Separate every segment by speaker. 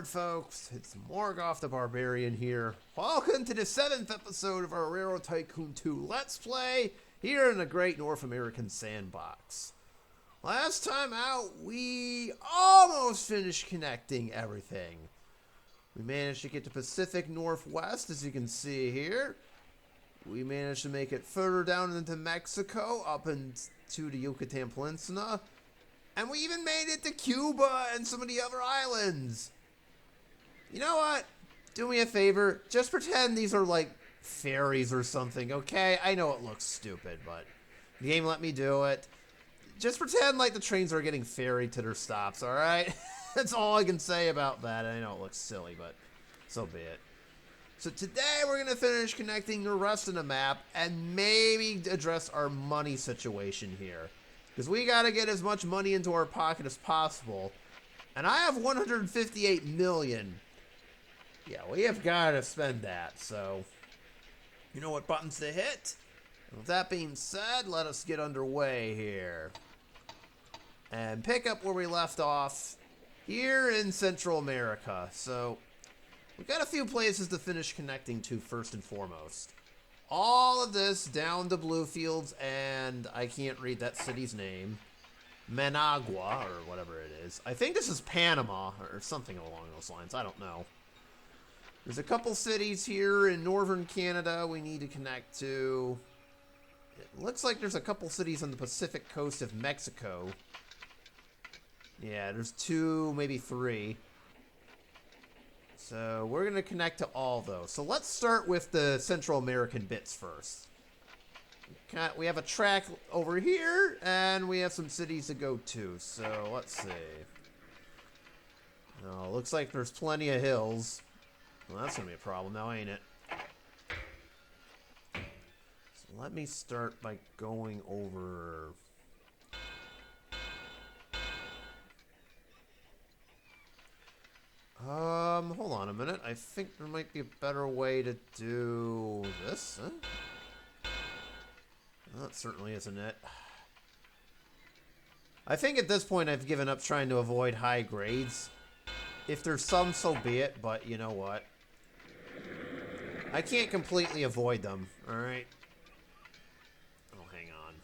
Speaker 1: Alright folks, it's Morgoth the Barbarian here. Welcome to the 7th episode of our Railroad Tycoon 2 Let's Play here in the Great North American Sandbox. Last time out, we almost finished connecting everything. We managed to get to Pacific Northwest, as you can see here. We managed to make it further down into Mexico, up into the Yucatan Peninsula. And we even made it to Cuba and some of the other islands. You know what? Do me a favor. Just pretend these are like ferries or something, okay? I know it looks stupid, but the game let me do it. Just pretend like the trains are getting ferried to their stops, alright? That's all I can say about that. I know it looks silly, but so be it. So today we're going to finish connecting the rest of the map and maybe address our money situation here. Because we got to get as much money into our pocket as possible. And I have 158 million. Yeah, we have got to spend that. So, you know what buttons to hit? And with that being said, let us get underway here. And pick up where we left off here in Central America. So, we've got a few places to finish connecting to first and foremost. All of this down to Bluefields, and I can't read that city's name. Managua, or whatever it is. I think this is Panama, or something along those lines. I don't know. There's a couple cities here in northern Canada we need to connect to. It looks like there's a couple cities on the Pacific coast of Mexico. Yeah, there's 2, maybe 3. So we're going to connect to all those. So let's start with the Central American bits first. We have a track over here, and we have some cities to go to. So let's see. Oh, looks like there's plenty of hills. Well, that's going to be a problem now, ain't it? So let me start by going over... hold on a minute. I think there might be a better way to do this, huh? Well, that certainly isn't it. I think at this point I've given up trying to avoid high grades. If there's some, so be it, but you know what? I can't completely avoid them, alright? Oh, hang on.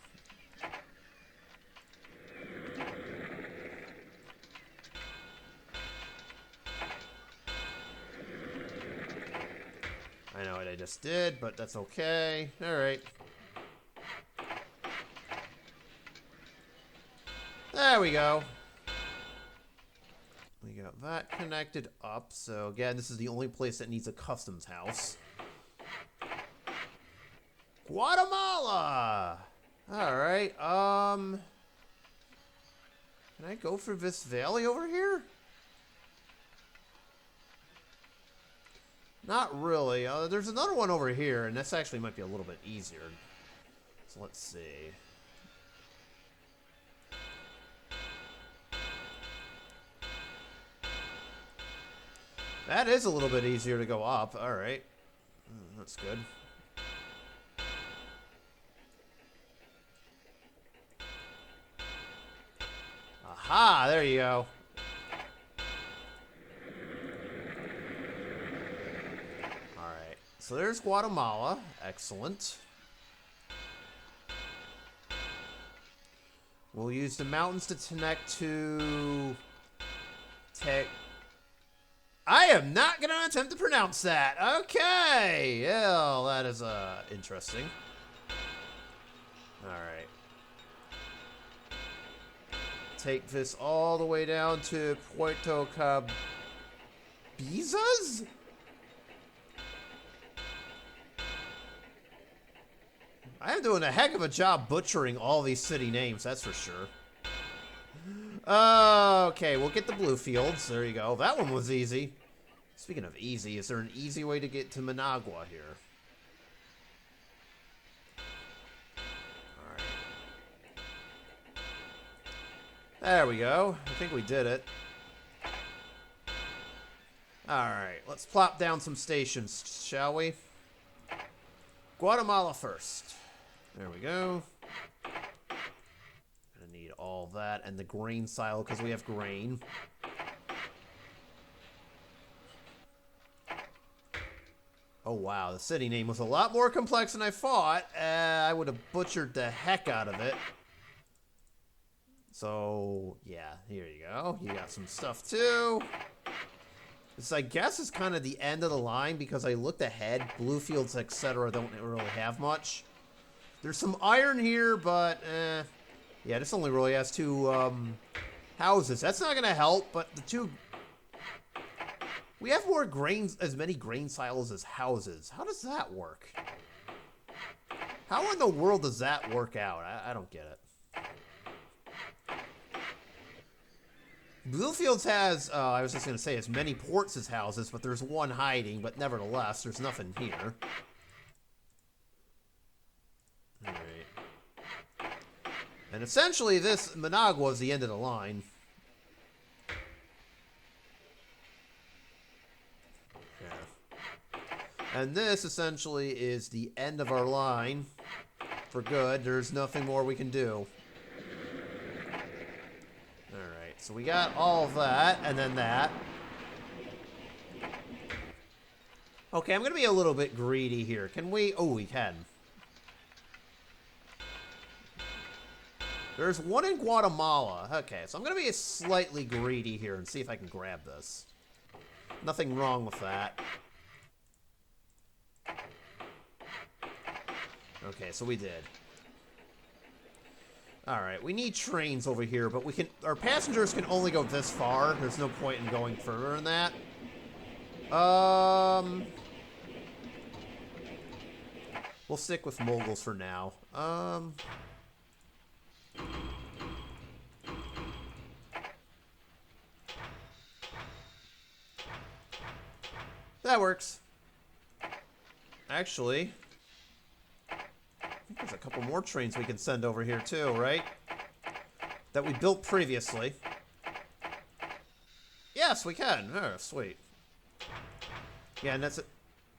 Speaker 1: I know what I just did, but that's okay. Alright. There we go. We got that connected up. So again, this is the only place that needs a customs house. Guatemala! Alright, can I go through this valley over here? Not really. There's another one over here, and this actually might be a little bit easier. So let's see. That is a little bit easier to go up. Alright. That's good. Aha! There you go. So there's Guatemala. Excellent. We'll use the mountains to connect to... I am not going to attempt to pronounce that. Okay. Yeah, that is interesting. Alright. Take this all the way down to Puerto Cabezas? I am doing a heck of a job butchering all these city names, that's for sure. Okay, we'll get the Bluefields. There you go. That one was easy. Speaking of easy, is there an easy way to get to Managua here? Alright. There we go. I think we did it. Alright, let's plop down some stations, shall we? Guatemala first. There we go. Gonna need all that and the grain silo because we have grain. Oh, wow. The city name was a lot more complex than I thought. I would have butchered the heck out of it. So, yeah, here you go. You got some stuff, too. This, I guess, is kind of the end of the line because I looked ahead. Bluefields, etc. don't really have much. There's some iron here, but, yeah, this only really has two, houses. That's not going to help, but the two... We have more grains, as many grain silos as houses. How does that work? How in the world does that work out? I don't get it. Bluefields has, I was just going to say, as many ports as houses, but there's one hiding, but nevertheless, there's nothing here. Alright. And essentially, this Managua is the end of the line. And this, essentially, is the end of our line. For good. There's nothing more we can do. Alright, so we got all of that, and then that. Okay, I'm going to be a little bit greedy here. Can we... Oh, we can. There's one in Guatemala. Okay, so I'm going to be slightly greedy here and see if I can grab this. Nothing wrong with that. Okay, so we did. Alright, we need trains over here, but we can... Our passengers can only go this far. There's no point in going further than that. We'll stick with moguls for now. That works. Actually... There's a couple more trains we can send over here too, right? That we built previously. Yes, we can. Oh, sweet. Yeah, and that's it.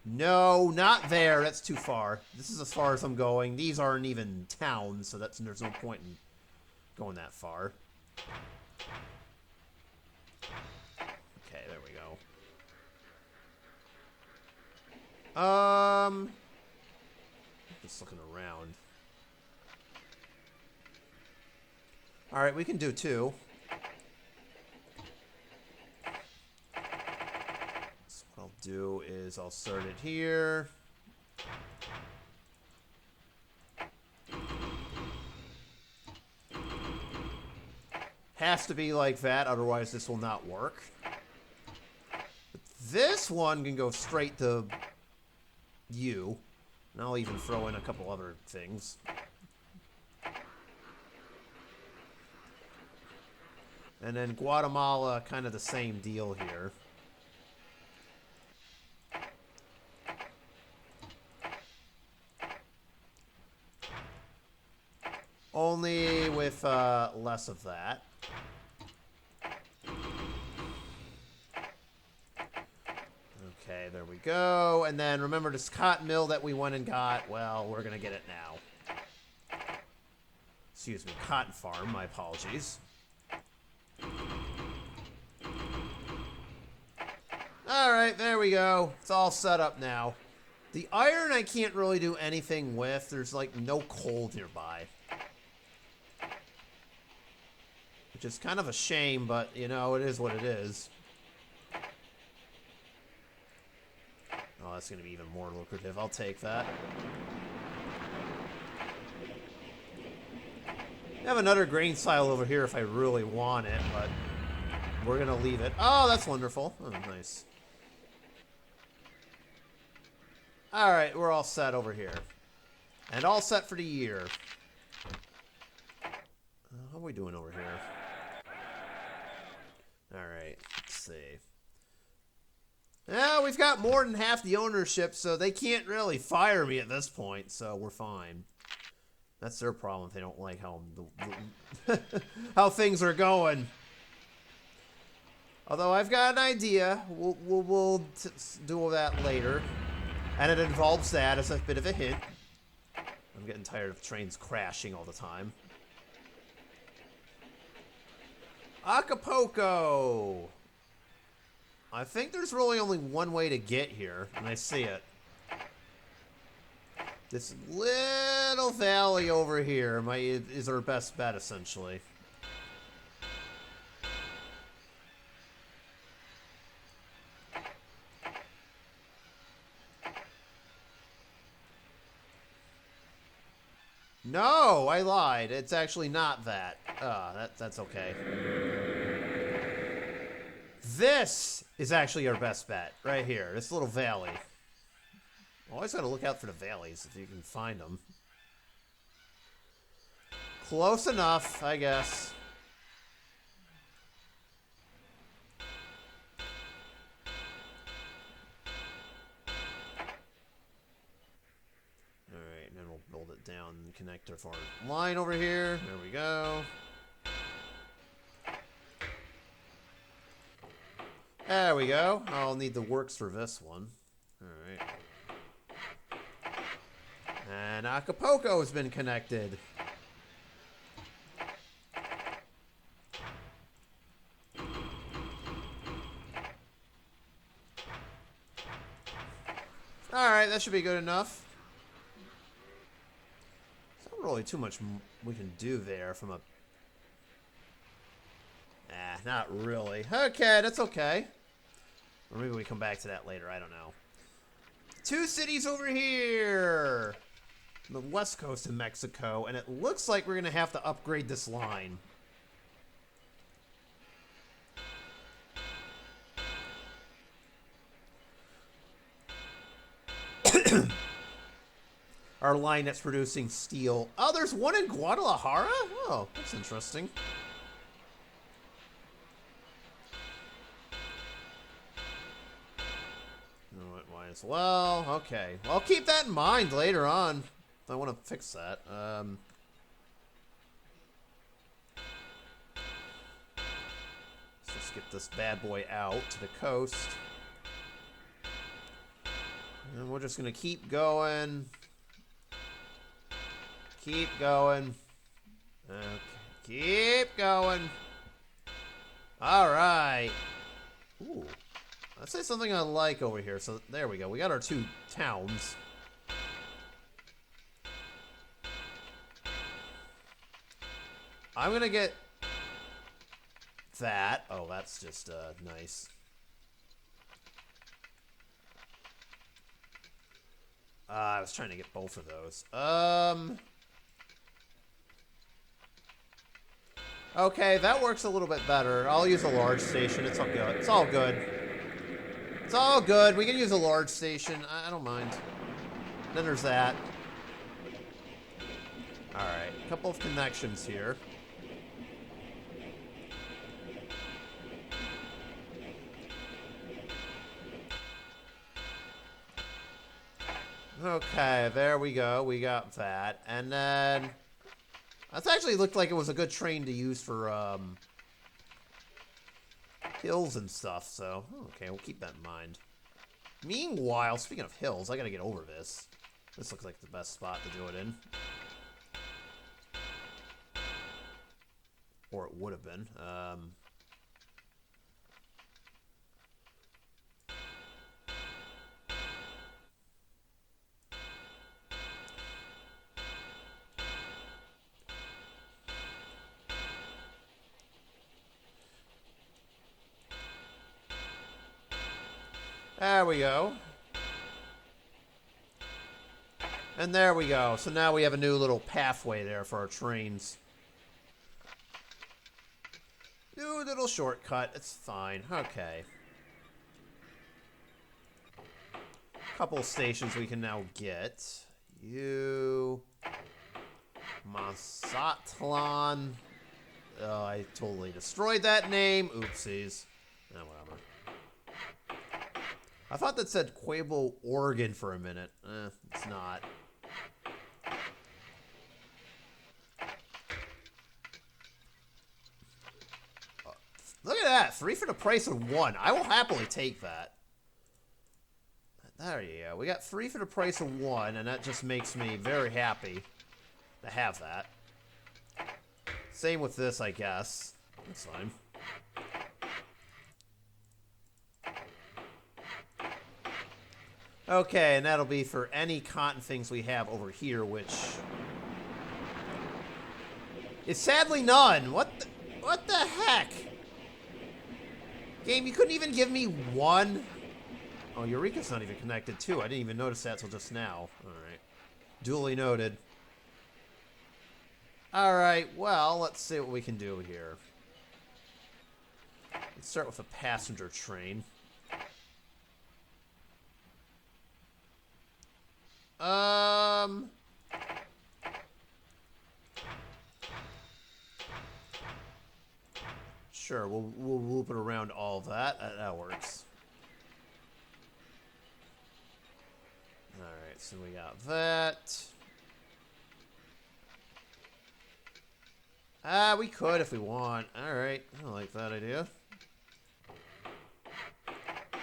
Speaker 1: No, not there. That's too far. This is as far as I'm going. These aren't even towns, so there's no point in going that far. Okay, there we go. Just looking around. Alright, we can do two. So what I'll do is I'll start it here. Has to be like that, otherwise this will not work. But this one can go straight to you. And I'll even throw in a couple other things. And then Guatemala, kind of the same deal here. Only with less of that. Okay, there we go. And then remember this cotton mill that we went and got? Well, we're going to get it now. Excuse me, cotton farm. My apologies. Alright, there we go. It's all set up now. The iron I can't really do anything with. There's like no coal nearby. Which is kind of a shame, but you know, it is what it is. Oh, that's going to be even more lucrative. I'll take that. I have another grain silo over here if I really want it, but we're going to leave it. Oh, that's wonderful. Oh, nice. Alright, we're all set over here. And all set for the year. How are we doing over here? Alright, let's see. Yeah, we've got more than half the ownership, so they can't really fire me at this point, so we're fine. That's their problem if they don't like how how things are going. Although I've got an idea. We'll do that later. And it involves that as a bit of a hint. I'm getting tired of trains crashing all the time. Acapulco! I think there's really only one way to get here, and I see it. This little valley over here is our best bet, essentially. No, I lied. It's actually not that. That's okay. This is actually our best bet, right here. This little valley. Always gotta look out for the valleys if you can find them. Close enough, I guess. Alright, and then we'll build it down and connect our line over here. There we go. There we go. I'll need the works for this one. Alright. And Acapulco has been connected. Alright, that should be good enough. There's not really too much we can do there from a... not really. Okay, that's okay. Or maybe we come back to that later, I don't know. 2 cities over here! On the west coast of Mexico, and it looks like we're going to have to upgrade this line. Our line that's producing steel. Oh, there's one in Guadalajara? Oh, that's interesting. Might as well. Okay. Well, I'll keep that in mind later on. I want to fix that. Let's just get this bad boy out to the coast. And we're just going to keep going. Keep going. Okay. Keep going. All right. Ooh. Let's say something I like over here. So there we go. We got our 2 towns. I'm going to get that. Oh, that's just nice. I was trying to get both of those. Okay, that works a little bit better. I'll use a large station. It's all good. It's all good. It's all good. We can use a large station. I don't mind. Then there's that. Alright, a couple of connections here. Okay, there we go. We got that. And then... That's actually looked like it was a good train to use for, hills and stuff, so... Okay, we'll keep that in mind. Meanwhile, speaking of hills, I gotta get over this. This looks like the best spot to do it in. Or it would have been. There we go. And there we go. So now we have a new little pathway there for our trains. New little shortcut. It's fine. Okay. Couple stations we can now get. You... Mazatlan. Oh, I totally destroyed that name. Oopsies. Oh, whatever. I thought that said Quavo, Oregon for a minute. It's not. Look at that. 3 for the price of 1. I will happily take that. There you go. We got 3 for the price of 1, and that just makes me very happy to have that. Same with this, I guess. That's fine. Okay, and that'll be for any cotton things we have over here, which is sadly none. What the heck? Game, you couldn't even give me one? Oh, Eureka's not even connected, too. I didn't even notice that till just now. Alright. Duly noted. Alright, well, let's see what we can do here. Let's start with a passenger train. Sure, we'll loop it around all of that. That works. Alright, so we got that. We could if we want. Alright, I like that idea.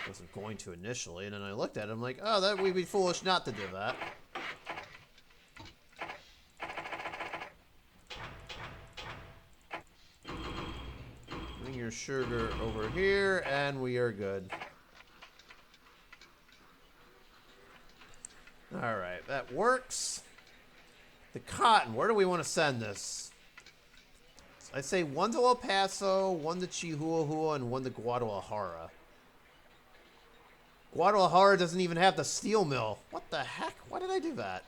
Speaker 1: Wasn't going to initially, and then I looked at it, I'm like, oh, that we'd be foolish not to do that. Bring your sugar over here, and we are good. Alright, that works. The cotton, where do we want to send this? I say one to El Paso, one to Chihuahua, and one to Guadalajara. Guadalajara doesn't even have the steel mill. What the heck? Why did I do that?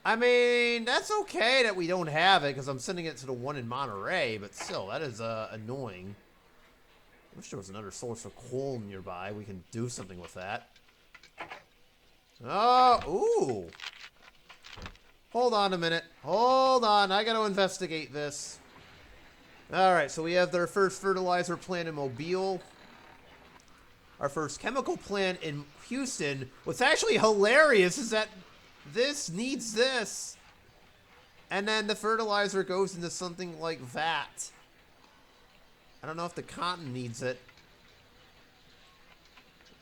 Speaker 1: I mean, that's okay that we don't have it because I'm sending it to the one in Monterey, but still, that is annoying. I wish there was another source of coal nearby. We can do something with that. Oh, ooh. Hold on a minute. Hold on. I got to investigate this. Alright, so we have their first fertilizer plant in Mobile. Our first chemical plant in Houston. What's actually hilarious is that this needs this. And then the fertilizer goes into something like that. I don't know if the cotton needs it.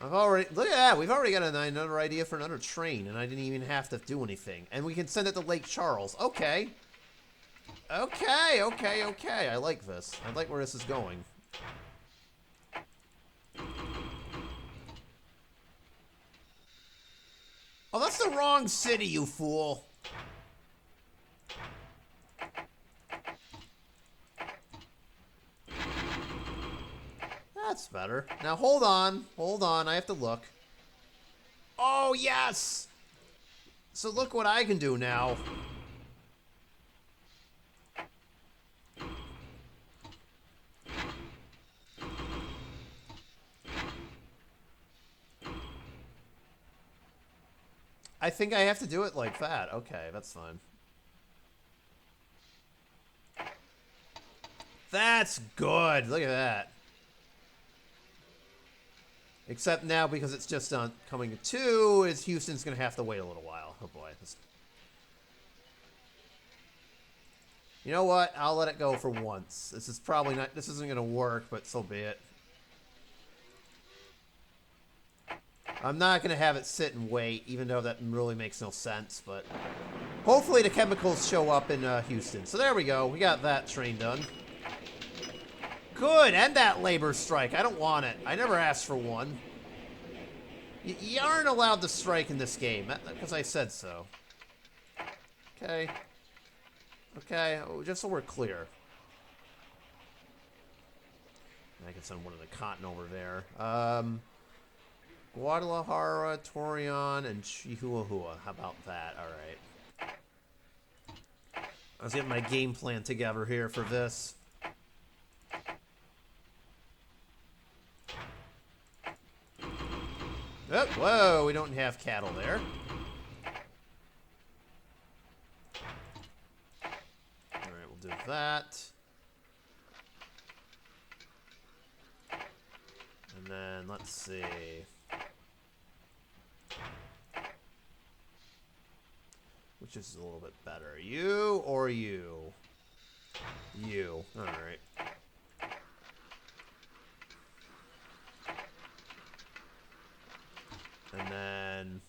Speaker 1: Look at that. We've already got another idea for another train, and I didn't even have to do anything. And we can send it to Lake Charles. Okay. Okay. I like this. I like where this is going. Oh, that's the wrong city, you fool. That's better. Now, hold on. Hold on. I have to look. Oh, yes! So look what I can do now. I think I have to do it like that. Okay, that's fine. That's good. Look at that. Except now, because it's just coming to 2, is Houston's going to have to wait a little while. Oh, boy. You know what? I'll let it go for once. This is probably not... This isn't going to work, but so be it. I'm not going to have it sit and wait, even though that really makes no sense, but... Hopefully the chemicals show up in Houston. So there we go. We got that train done. Good! End that labor strike. I don't want it. I never asked for one. You aren't allowed to strike in this game, because I said so. Okay. Okay, just so we're clear. I can send one of the cotton over there. Guadalajara, Torreon, and Chihuahua. How about that? Alright. I was getting my game plan together here for this. Oh, whoa, we don't have cattle there. Alright, we'll do that. And then, let's see. Which is a little bit better? You or you? You. Alright. And then,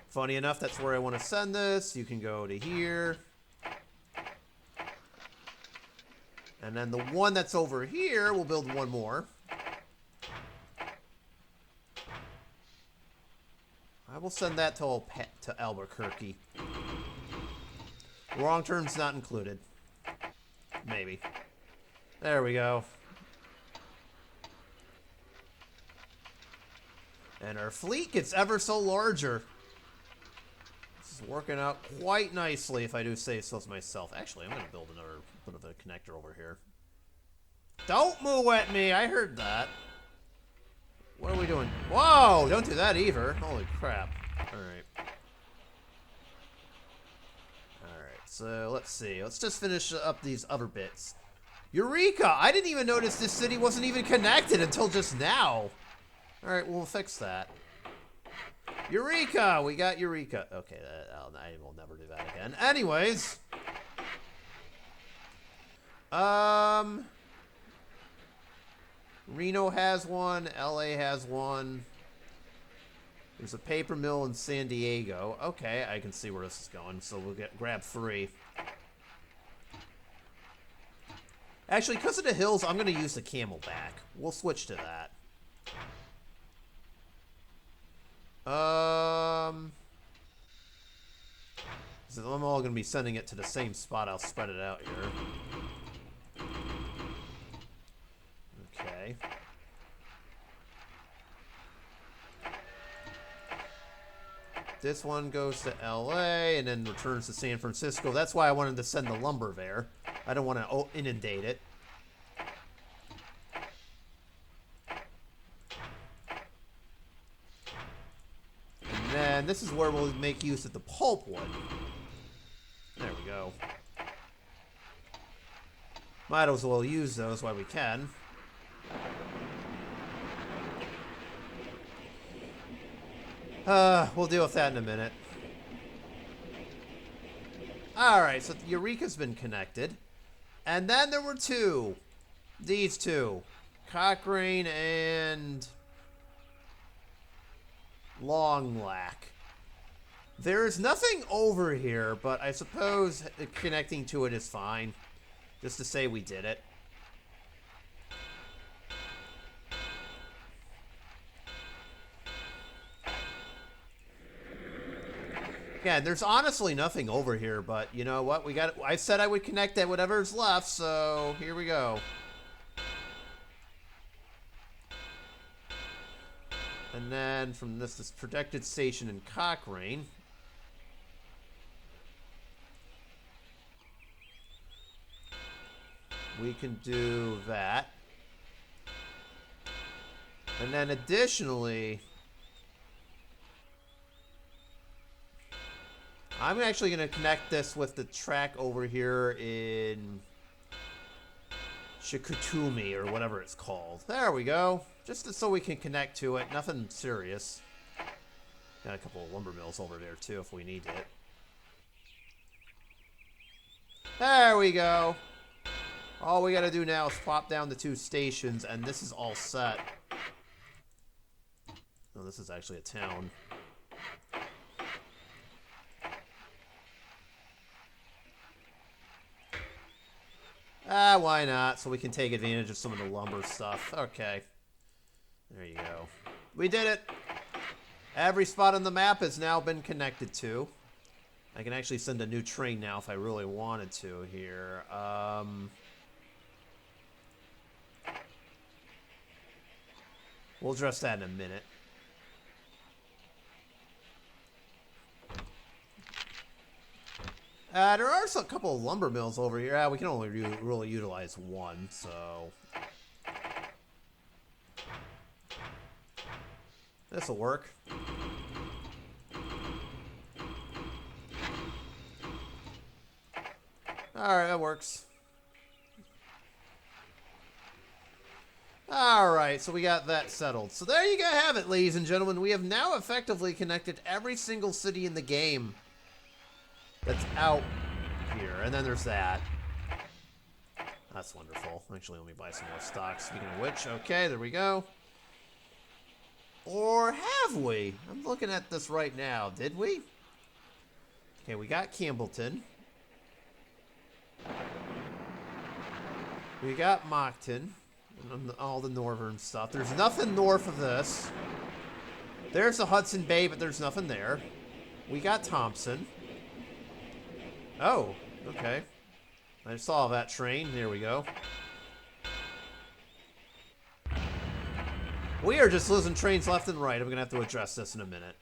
Speaker 1: funny enough, that's where I want to send this. You can go to here. And then the one that's over here, we'll build one more. I will send that to Albuquerque. Wrong turn's not included. Maybe. There we go. And our fleet gets ever so larger. This is working out quite nicely, if I do say so myself. Actually, I'm going to build another bit of a connector over here. Don't moo at me! I heard that. What are we doing? Whoa! Don't do that either. Holy crap. Alright. Alright, so let's see. Let's just finish up these other bits. Eureka! I didn't even notice this city wasn't even connected until just now. Alright, we'll fix that. Eureka! We got Eureka. Okay, I will never do that again. Anyways. Reno has one. LA has one. There's a paper mill in San Diego. Okay, I can see where this is going. So we'll grab 3. Actually, because of the hills, I'm going to use the camelback. We'll switch to that. So I'm all going to be sending it to the same spot. I'll spread it out here. Okay. This one goes to LA and then returns to San Francisco. That's why I wanted to send the lumber there. I don't want to inundate it. And then this is where we'll make use of the pulpwood. There we go. Might as well use those while we can. We'll deal with that in a minute. Alright, so Eureka's been connected. And then there were 2. These 2. Cochrane and Longlack. There is nothing over here, but I suppose connecting to it is fine. Just to say we did it. Yeah, there's honestly nothing over here, but you know what? I said I would connect at whatever's left, so here we go. And then from this protected station in Cochrane. We can do that. And then additionally, I'm actually going to connect this with the track over here in Chicoutimi or whatever it's called. There we go. Just so we can connect to it. Nothing serious. Got a couple of lumber mills over there too if we need it. There we go. All we got to do now is plop down the 2 stations and this is all set. No, this is actually a town. Why not? So we can take advantage of some of the lumber stuff. Okay. There you go. We did it! Every spot on the map has now been connected to. I can actually send a new train now if I really wanted to here. We'll address that in a minute. There are a couple of lumber mills over here. We can only really utilize one, so... This'll work. Alright, that works. Alright, so we got that settled. So there you go have it, ladies and gentlemen. We have now effectively connected every single city in the game that's out here. And then there's that. That's wonderful. Actually, let me buy some more stock. Speaking of which, okay, there we go. Or have we? I'm looking at this right now. Did we? Okay, we got Campbellton. We got Moncton and all the northern stuff. There's nothing north of this. There's the Hudson Bay, but there's nothing there. We got Thompson. Oh, okay. I saw that train. There we go. We are just losing trains left and right. I'm going to have to address this in a minute.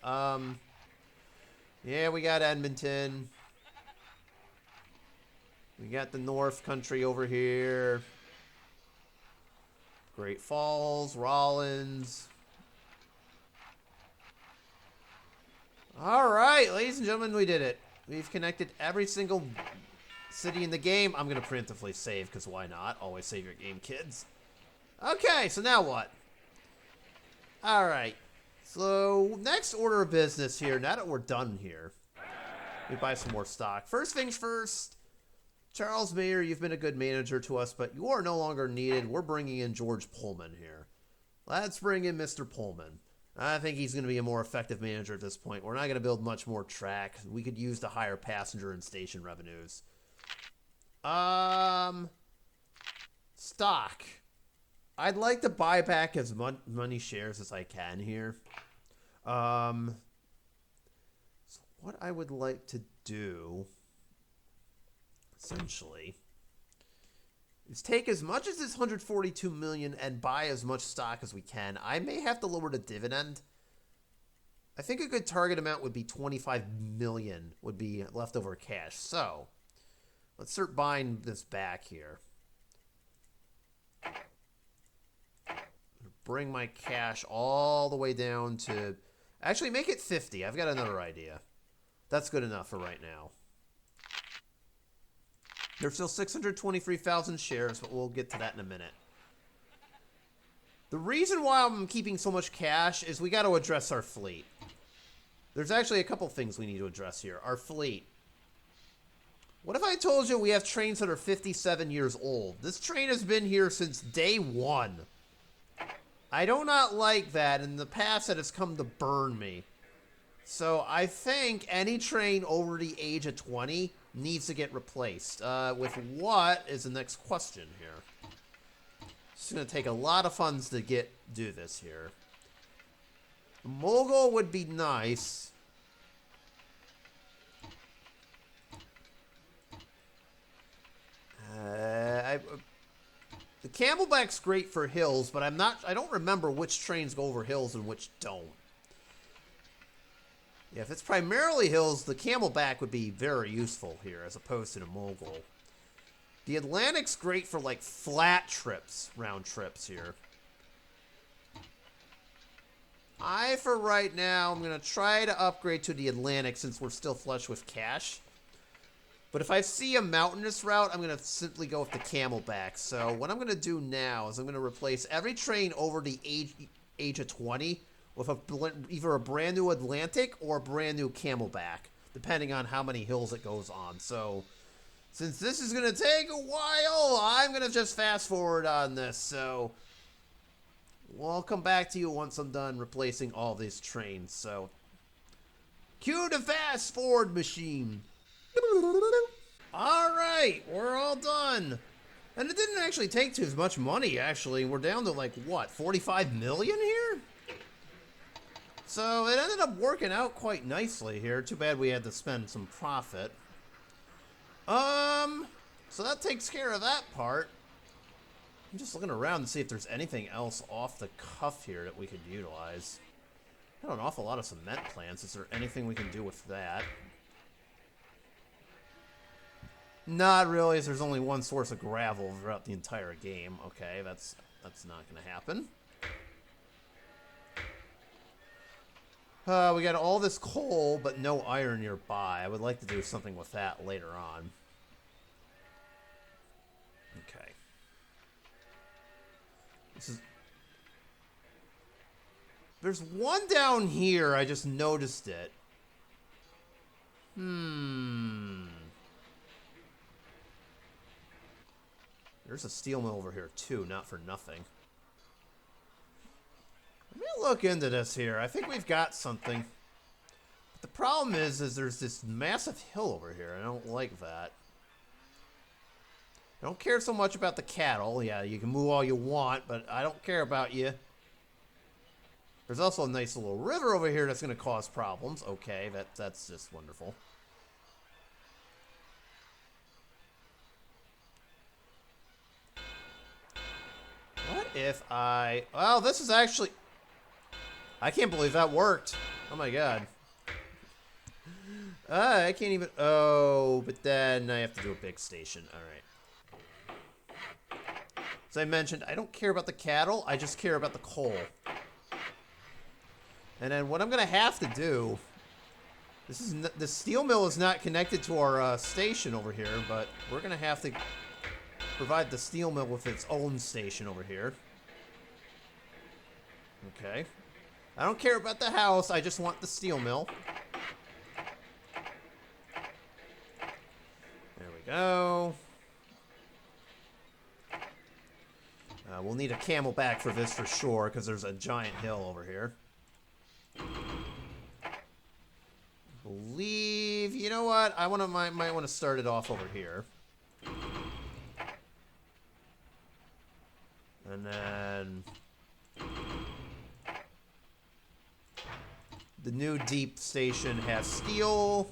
Speaker 1: Yeah, we got Edmonton. We got the North Country over here. Great Falls, Rollins. All right, ladies and gentlemen, we did it. We've connected every single city in the game. I'm going to preemptively save, because why not? Always save your game, kids. Okay, so now what? All right. So, next order of business here, now that we're done here, we buy some more stock. First things first, Charles Mayer, you've been a good manager to us, but you are no longer needed. We're bringing in George Pullman here. Let's bring in Mr. Pullman. I think he's going to be a more effective manager at this point. We're not going to build much more track. We could use the higher passenger and station revenues. Stock. I'd like to buy back as many shares as I can here. So what I would like to do, essentially, is take as much as this 142 million and buy as much stock as we can. I may have to lower the dividend. I think a good target amount would be 25 million would be leftover cash. So let's start buying this back here. Bring my cash all the way down to... Actually, make it 50. I've got another idea. That's good enough for right now. There's still 623,000 shares, but we'll get to that in a minute. The reason why I'm keeping so much cash is we got to address our fleet. There's actually a couple things we need to address here. Our fleet. What if I told you we have trains that are 57 years old? This train has been here since day one. I do not like that. In the past, that has come to burn me. So I think any train over the age of 20 needs to get replaced. With what is the next question here? It's going to take a lot of funds to do this here. Mogul would be nice. The Camelback's great for hills, but I don't remember which trains go over hills and which don't. Yeah, if it's primarily hills, the Camelback would be very useful here as opposed to the Mogul. The Atlantic's great for like flat trips, round trips here. For right now, I'm going to try to upgrade to the Atlantic since we're still flush with cash. But if I see a mountainous route, I'm going to simply go with the Camelback. So what I'm going to do now is I'm going to replace every train over the age of 20 with either a brand new Atlantic or a brand new Camelback, depending on how many hills it goes on. So since this is going to take a while, I'm going to just fast forward on this. So we'll come back to you once I'm done replacing all these trains. So cue the fast forward machine. All right, we're all done. And it didn't actually take too much money, actually. We're down to like, what, 45 million here? So it ended up working out quite nicely here. Too bad we had to spend some profit. So that takes care of that part. I'm just looking around to see if there's anything else off the cuff here that we could utilize. Got an awful lot of cement plants. Is there anything we can do with that? Not really, as there's only one source of gravel throughout the entire game. Okay, that's not going to happen. We got all this coal, but no iron nearby. I would like to do something with that later on. Okay. There's one down here. I just noticed it. There's a steel mill over here, too, not for nothing. Let me look into this here. I think we've got something. But the problem is there's this massive hill over here. I don't like that. I don't care so much about the cattle. Yeah, you can move all you want, but I don't care about you. There's also a nice little river over here that's going to cause problems. Okay, that's just wonderful. What if I... Well, this is actually... I can't believe that worked. Oh my god. I can't even... Oh, but then I have to do a big station. Alright. As I mentioned, I don't care about the cattle. I just care about the coal. And then what I'm going to have to do... The steel mill is not connected to our station over here, but we're going to have to provide the steel mill with its own station over here. Okay. I don't care about the house. I just want the steel mill. There we go. We'll need a camelback for this for sure, because there's a giant hill over here. Believe... You know what? I might want to start it off over here. And then... The new deep station has steel.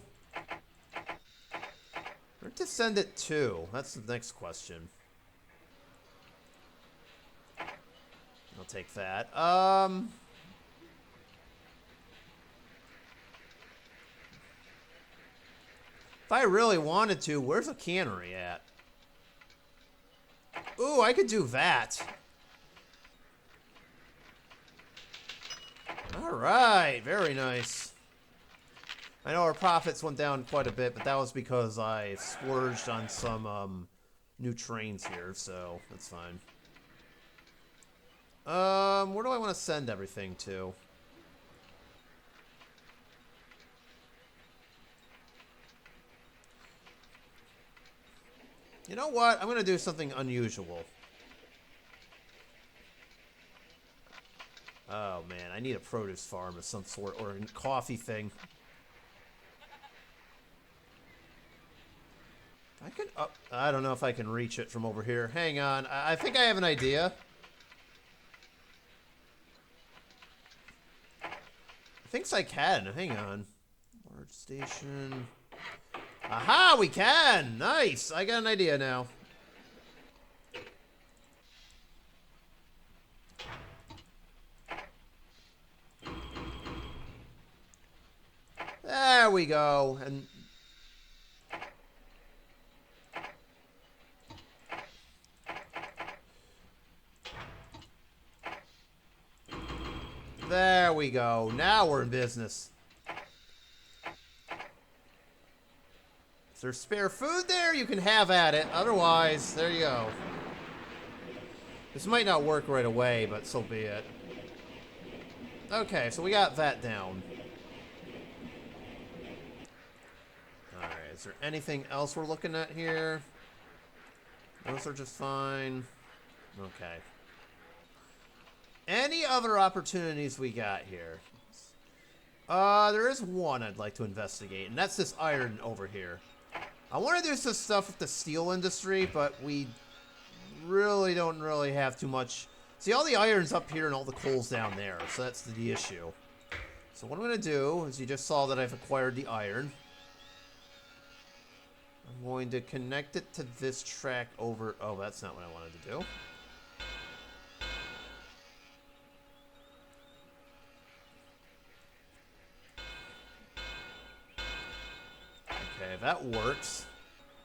Speaker 1: Where to send it to? That's the next question. I'll take that. If I really wanted to, where's a cannery at? Ooh, I could do that. Alright, very nice. I know our profits went down quite a bit, but that was because I splurged on some new trains here, so that's fine. Where do I want to send everything to? You know what? I'm going to do something unusual. Oh, man. I need a produce farm of some sort, or a coffee thing. I don't know if I can reach it from over here. Hang on. I think I have an idea. I think I can. Hang on. Large station. Aha, we can! Nice! I got an idea now. There we go. And there we go. Now we're in business. If there's spare food there, you can have at it. Otherwise, there you go. This might not work right away, but so be it. Okay, so we got that down. Alright, is there anything else we're looking at here? Those are just fine. Okay. Any other opportunities we got here? There is one I'd like to investigate, and that's this iron over here. I want to do some stuff with the steel industry, but we really don't have too much. See, all the iron's up here and all the coal's down there, so that's the issue. So what I'm going to do is, you just saw that I've acquired the iron. I'm going to connect it to this track over... Oh, that's not what I wanted to do. Okay, that works.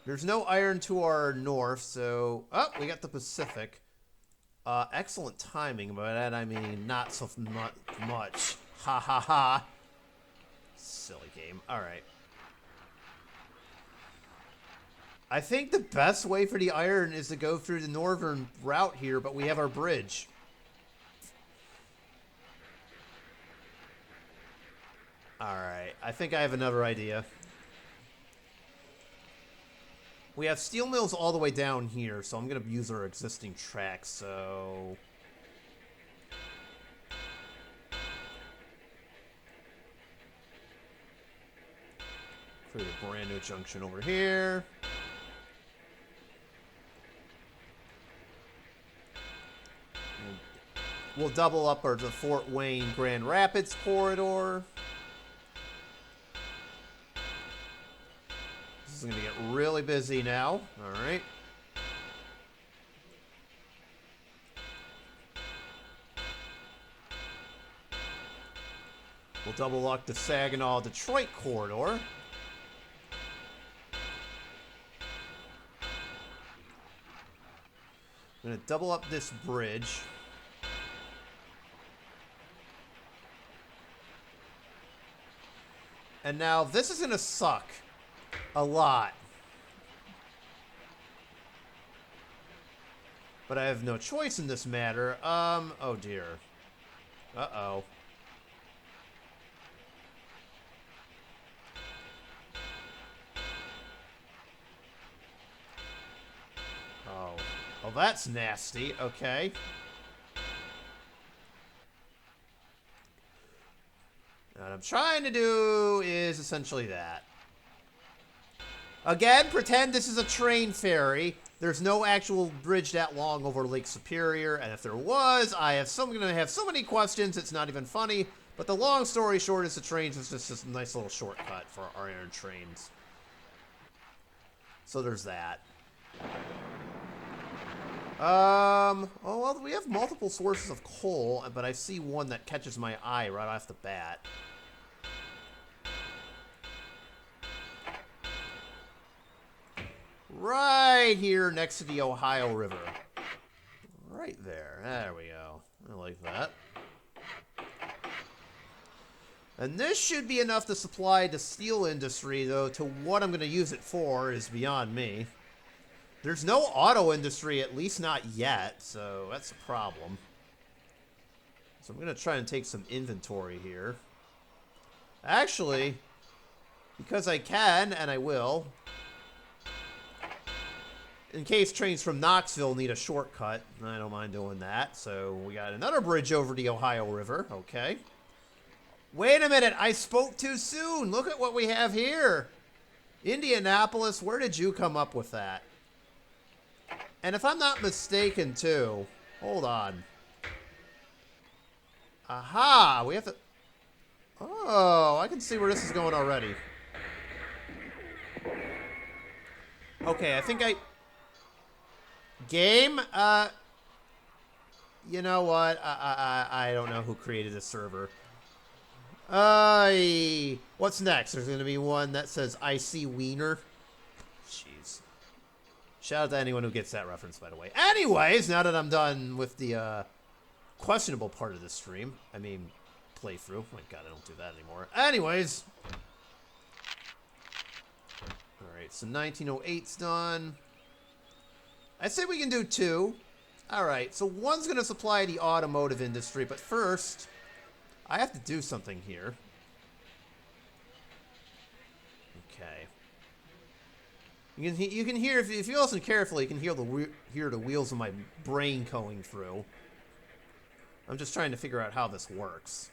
Speaker 1: There's no iron to our north, so... Oh, we got the Pacific. Excellent timing, by that I mean not so much. Ha ha ha. Silly game. Alright. I think the best way for the iron is to go through the northern route here, but we have our bridge. Alright, I think I have another idea. We have steel mills all the way down here, so I'm going to use our existing tracks, so... Create a brand new junction over here. We'll double up the Fort Wayne Grand Rapids corridor. This is going to get really busy now. All right. We'll double lock the Saginaw Detroit corridor. I'm going to double up this bridge. And now this is going to suck a lot. But I have no choice in this matter. Oh dear. Uh-oh. Oh, that's nasty. Okay. What I'm trying to do is essentially that. Again, pretend this is a train ferry. There's no actual bridge that long over Lake Superior, and if there was, I'm going to have so many questions, it's not even funny. But the long story short is the trains is just this nice little shortcut for our iron trains. So there's that. Oh, well, we have multiple sources of coal, but I see one that catches my eye right off the bat. Right here next to the Ohio River. Right there. There we go. I like that. And this should be enough to supply the steel industry, though to what I'm going to use it for is beyond me. There's no auto industry, at least not yet, so that's a problem. So I'm going to try and take some inventory here. Actually, because I can, and I will, in case trains from Knoxville need a shortcut, I don't mind doing that. So we got another bridge over the Ohio River. Okay. Wait a minute, I spoke too soon. Look at what we have here. Indianapolis, where did you come up with that? And if I'm not mistaken, too, hold on. Aha, we have to... Oh, I can see where this is going already. Okay, I think Game, you know what? I don't know who created this server. What's next? There's going to be one that says Icy Wiener. Jeez. Shout out to anyone who gets that reference, by the way. Anyways, now that I'm done with the questionable part of the stream, I mean, playthrough. My God, I don't do that anymore. Anyways. Alright, so 1908's done. I say we can do two. Alright, so one's going to supply the automotive industry, but first, I have to do something here. Okay. You can hear, if you listen carefully, you can hear the wheels of my brain going through. I'm just trying to figure out how this works.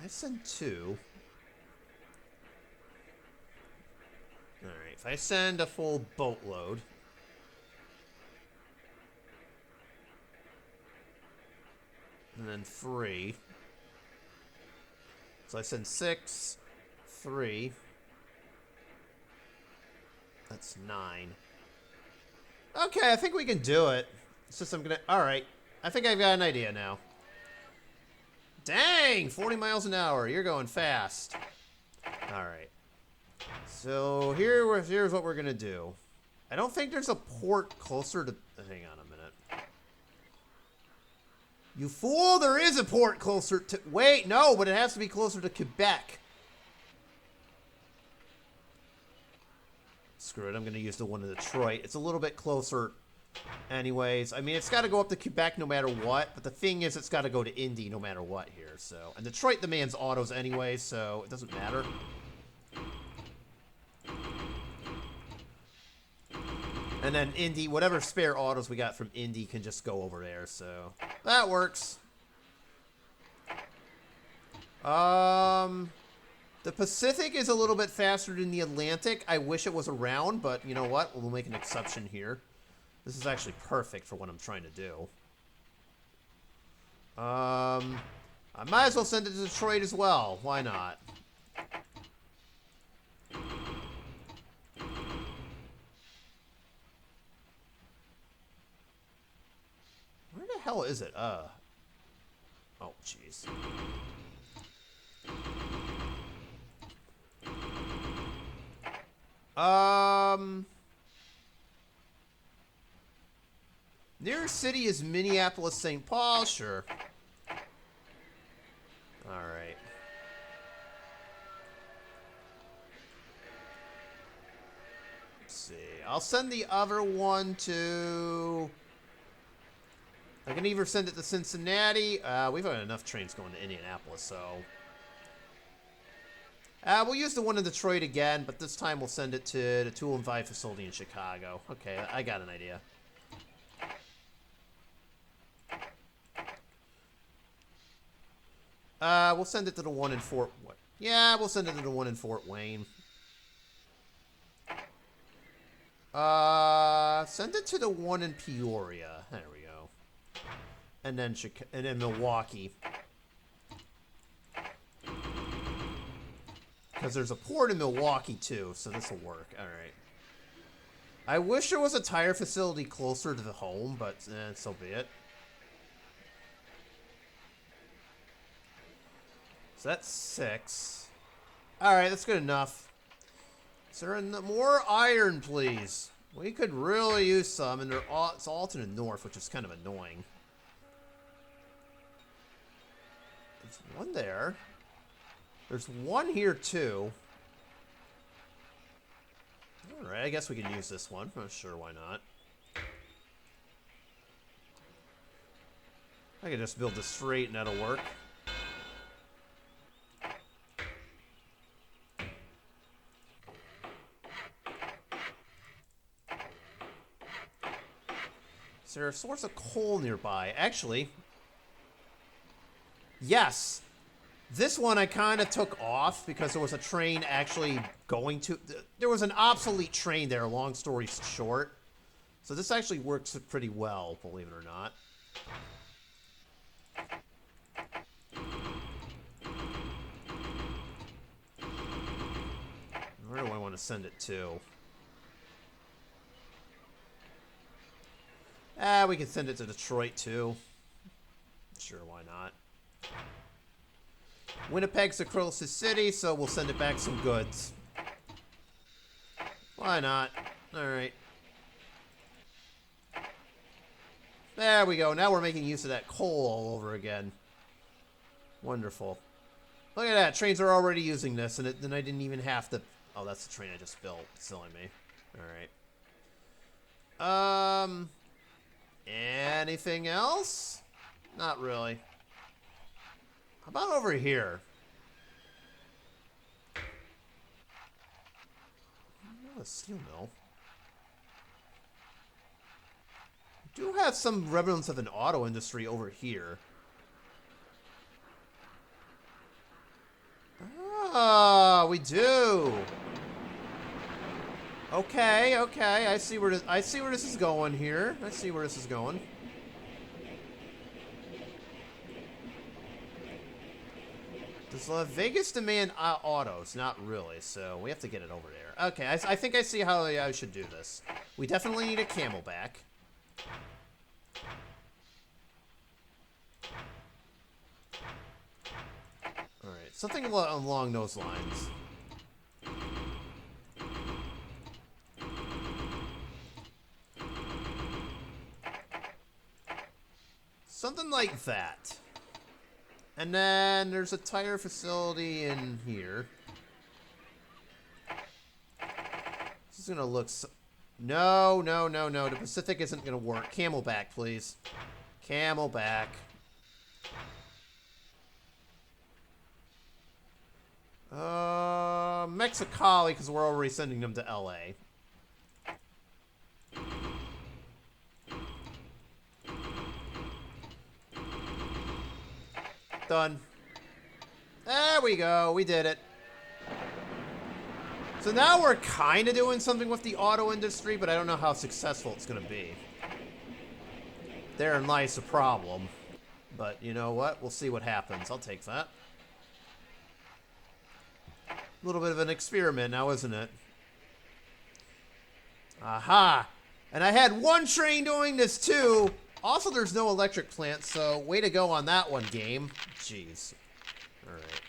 Speaker 1: I send two. Alright, if I send a full boatload. And then 3. So I send 6, 3. That's 9. Okay, I think we can do it. It's just I'm gonna... Alright, I think I've got an idea now. Dang! 40 miles an hour. You're going fast. Alright. So here's what we're gonna do. I don't think there's a port closer to... Hang on a minute. You fool! There is a port closer to... Wait, no, but it has to be closer to Quebec. Screw it, I'm gonna use the one in Detroit. It's a little bit closer anyways. I mean, it's got to go up to Quebec no matter what, but the thing is it's got to go to Indy no matter what here, so... And Detroit demands autos anyway, so it doesn't matter. And then Indy, whatever spare autos we got from Indy can just go over there, so... That works. The Pacific is a little bit faster than the Atlantic. I wish it was around, but you know what? We'll make an exception here. This is actually perfect for what I'm trying to do. I might as well send it to Detroit as well. Why not? Where the hell is it? Oh, jeez. Nearest city is Minneapolis, St. Paul. Sure. Alright. Let's see. I'll send the other one to... I can either send it to Cincinnati. We've got enough trains going to Indianapolis, so... we'll use the one in Detroit again, but this time we'll send it to the Tool and Vibe facility in Chicago. Okay, I got an idea. We'll send it to the one in Fort... Yeah, we'll send it to the one in Fort Wayne. Send it to the one in Peoria. There we go. And then Milwaukee. Because there's a port in Milwaukee, too, so this will work. Alright. I wish there was a tire facility closer to the home, but so be it. So that's 6. Alright, that's good enough. Is there more iron, please? We could really use some, and it's all to the north, which is kind of annoying. There's one there. There's one here, too. Alright, I guess we can use this one. I'm not sure why not. I can just build this straight and that'll work. Is there a source of coal nearby? Actually, yes. This one I kind of took off because there was a train actually going to... There was an obsolete train there, long story short. So this actually works pretty well, believe it or not. Where do I want to send it to? We can send it to Detroit, too. Sure, why not? Winnipeg's the closest city, so we'll send it back some goods. Why not? Alright. There we go. Now we're making use of that coal all over again. Wonderful. Look at that. Trains are already using this, and then I didn't even have to... Oh, that's the train I just built. Silly me. Alright. Anything else? Not really. How about over here? Oh, a steel mill. We do have some remnants of an auto industry over here. Ah, we do. Okay, okay. I see where this is going here. I see where this is going. Does Vegas demand autos? Not really, so we have to get it over there. Okay, I think I see how I should do this. We definitely need a camelback. Alright, something along those lines. Something like that. And then there's a tire facility in here. This is gonna look so... No, no, no, no. The Pacific isn't gonna work. Camelback, please. Camelback. Mexicali, because we're already sending them to LA. Done. There we go. We did it. So now we're kind of doing something with the auto industry, but I don't know how successful it's going to be. Therein lies the problem. But you know what? We'll see what happens. I'll take that. A little bit of an experiment now, isn't it? Aha! And I had one train doing this too. Also, there's no electric plant, so way to go on that one, game. Jeez. Alright.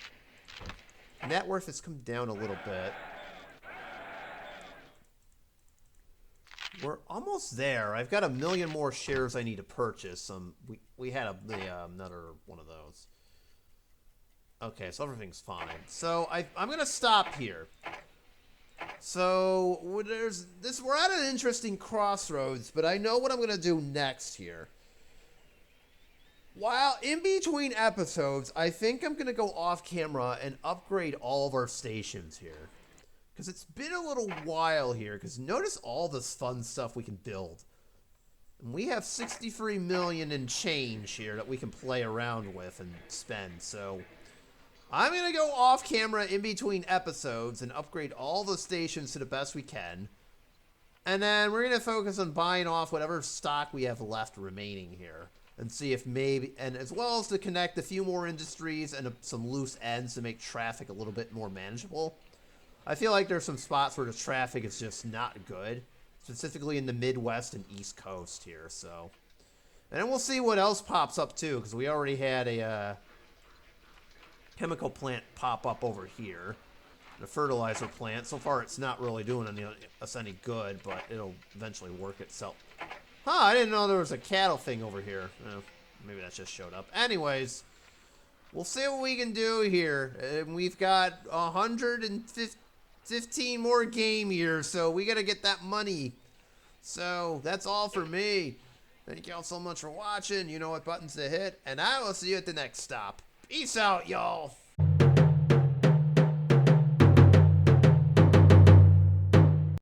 Speaker 1: Net worth has come down a little bit. We're almost there. I've got 1 million more shares I need to purchase. We had another one of those. Okay, so everything's fine. So I'm gonna stop here. So we're at an interesting crossroads, but I know what I'm gonna do next here. While in between episodes, I think I'm gonna go off camera and upgrade all of our stations here. Because it's been a little while here, because notice all this fun stuff we can build. And we have 63 million in change here that we can play around with and spend, so I'm going to go off camera in between episodes and upgrade all the stations to the best we can. And then we're going to focus on buying off whatever stock we have left remaining here. And see if maybe, and as well as to connect a few more industries and some loose ends to make traffic a little bit more manageable. I feel like there's some spots where the traffic is just not good, specifically in the Midwest and East Coast here, so. And then we'll see what else pops up, too, because we already had a chemical plant pop up over here. The fertilizer plant. So far, it's not really doing us any good, but it'll eventually work itself. Huh, I didn't know there was a cattle thing over here. Maybe that just showed up. Anyways, we'll see what we can do here. And we've got 115 more game years, so we gotta get that money. So that's all for me. Thank y'all so much for watching. You know what buttons to hit, and I will see you at the next stop. Peace out, y'all.